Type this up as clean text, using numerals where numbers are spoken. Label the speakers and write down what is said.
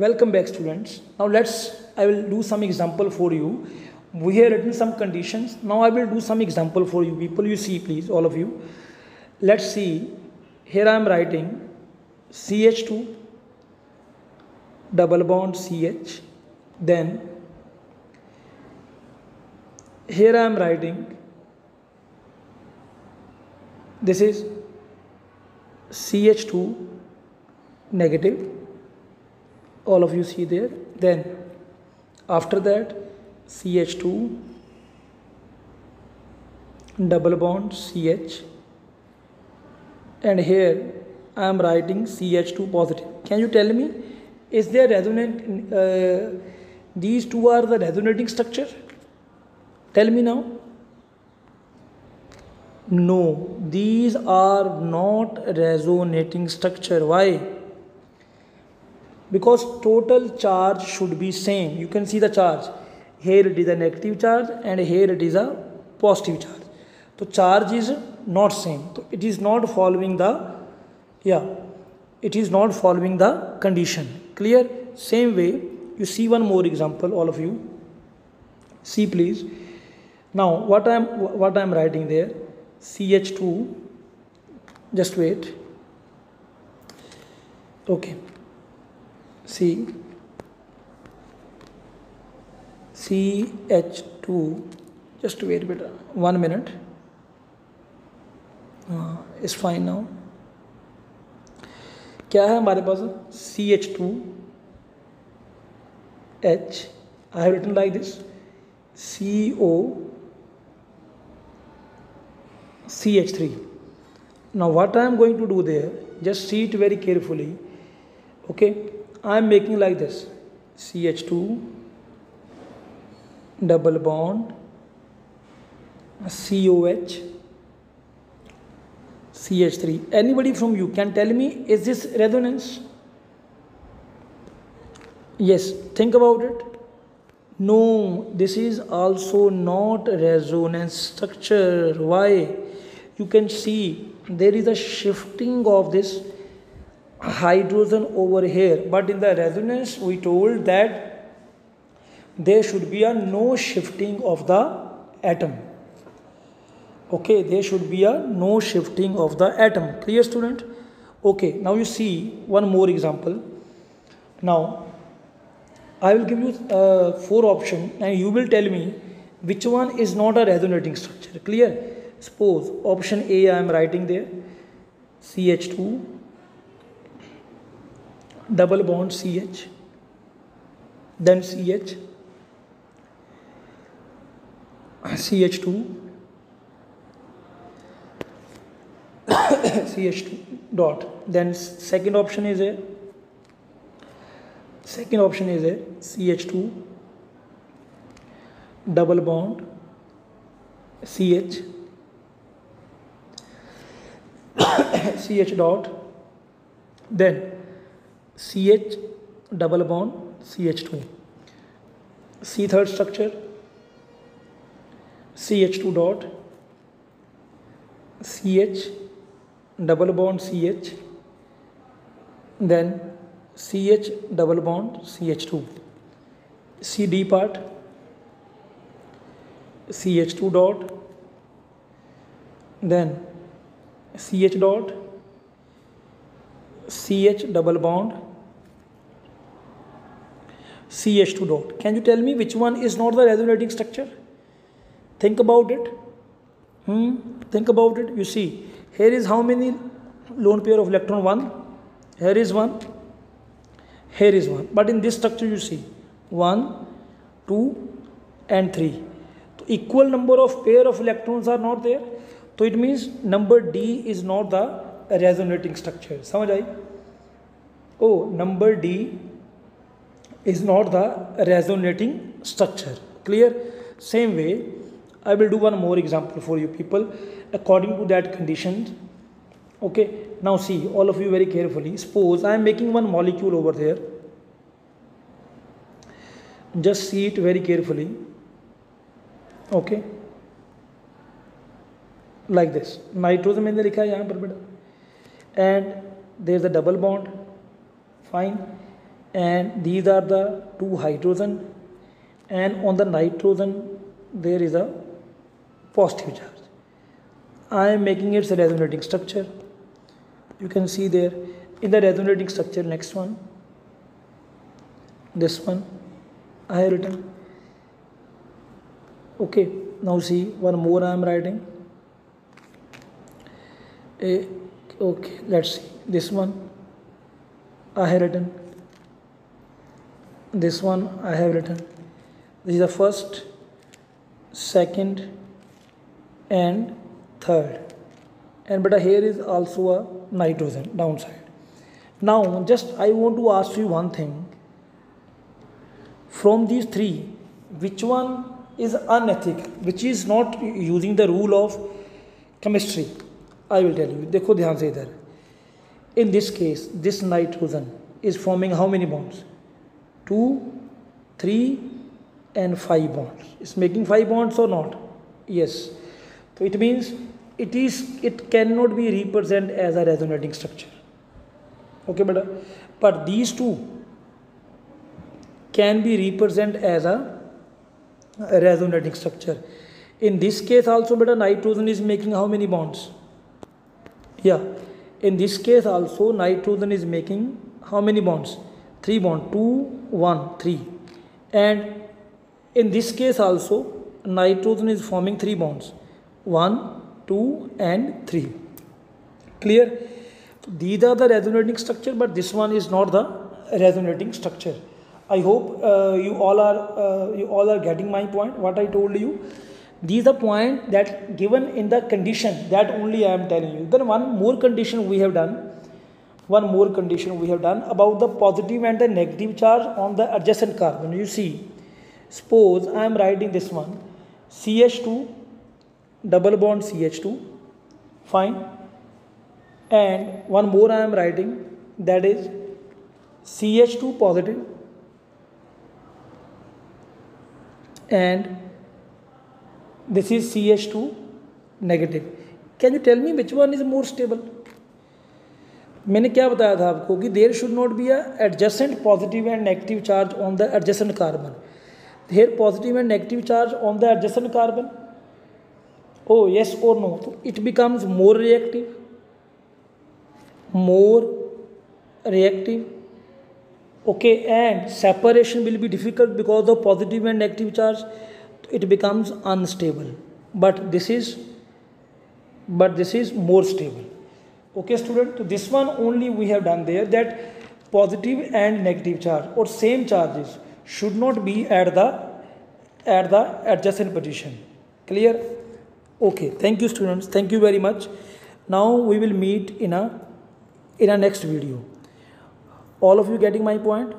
Speaker 1: Welcome back, students. Now I will do some example for you. We have written some conditions. Now I will do some example for you. People, you see, please, all of you. Let's see. Here I am writing CH2 double bond CH. Then here I am writing, this is CH2 negative. All of you see there. Then after that CH2 double bond CH, and here I am writing CH2 positive. Can you tell me, is there resonant, these two are the resonating structure? Tell me now. No, these are not resonating structure. Why? Because total charge should be same. You can see the charge. Here it is a negative charge and here it is a positive charge. So charge is not same. So it is not following the, it is not following the condition. Clear? Same way, you see one more example, all of you. See please. Now what I am writing there, CH2, just wait. Okay. See, CH2, just wait a bit, 1 minute, it's fine now. क्या है हमारे पास? CH2H, I have written like this, COCH3. Now what I am going to do there, just see it very carefully. Okay, I am making like this, CH2 double bond COH CH3. Anybody from you can tell me, is this resonance? Yes, think about it. No, this is also not resonance structure. Why? You can see there is a shifting of this hydrogen over here, but in the resonance we told that there should be a no shifting of the atom. Okay, there should be a no shifting of the atom. Clear, student? Okay, now you see one more example. Now I will give you 4 options and you will tell me which one is not a resonating structure. Clear? Suppose option A I am writing there, CH2 double bond CH, then CH, CH2, CH2 dot. Then second option is a CH2 double bond CH, CH dot, then CH double bond CH2. See third structure, CH2 dot CH double bond CH, then CH double bond CH2. See D part, CH2 dot, then CH dot, CH double bond CH2 dot. Can you tell me which one is not the resonating structure? Think about it. Think about it. You see, here is how many lone pair of electron? 1. Here is 1. Here is 1. But in this structure you see 1, 2 and 3. So equal number of pair of electrons are not there. So it means number D is not the resonating structure. समझ आई? Oh, number D is not the resonating structure. Clear? Same way, I will do one more example for you people according to that condition. Okay, now see all of you very carefully. Suppose I am making one molecule over there. Just see it very carefully. Okay, like this. Nitrogen मैंने लिखा है यहाँ पर बेटा, and there is a double bond. Fine. and these are the two hydrogen, and on the nitrogen there is a positive charge. I am making its resonating structure. You can see there in the resonating structure, next one, this one I have written. Okay, now see, one more I am writing. Okay, let's see, this one I have written, this one I have written. This is the first, second and third, and but here is also a nitrogen downside. Now just I want to ask you one thing, from these three which one is unethical, which is not using the rule of chemistry? I will tell you. देखो ध्यान से इधर, in this case this nitrogen is forming how many bonds? 2, 3 and 5 bonds. It's making 5 bonds or not? Yes. So it means it cannot be represented as a resonating structure. Okay, but these two can be represented as a resonating structure. In this case also nitrogen is making how many bonds? Yeah, in this case also nitrogen is making how many bonds? 3 bonds. 2, 1, 3. And in this case also nitrogen is forming 3 bonds. 1, 2 and 3. Clear? These are the resonating structure, but this one is not the resonating structure. I hope you all are getting my point, what I told you. These are points that given in the condition that only I am telling you. Then one more condition we have done about the positive and the negative charge on the adjacent carbon. You see, suppose I am writing this one, CH2, double bond CH2, fine, and one more I am writing, that is CH2 positive and this is CH2 negative. Can you tell me which one is more stable? मैंने क्या बताया था आपको कि there should not be a adjacent positive and negative charge on the adjacent carbon. Here positive and negative charge on the adjacent carbon. Oh, yes or no? So it becomes more reactive. Okay, and separation will be difficult because of positive and negative charge. It becomes unstable. But this is more stable. Okay, student. So this one only we have done there, that positive and negative charge or same charges should not be at the adjacent position. Clear? Okay. Thank you, students. Thank you very much. Now we will meet in a next video. All of you getting my point?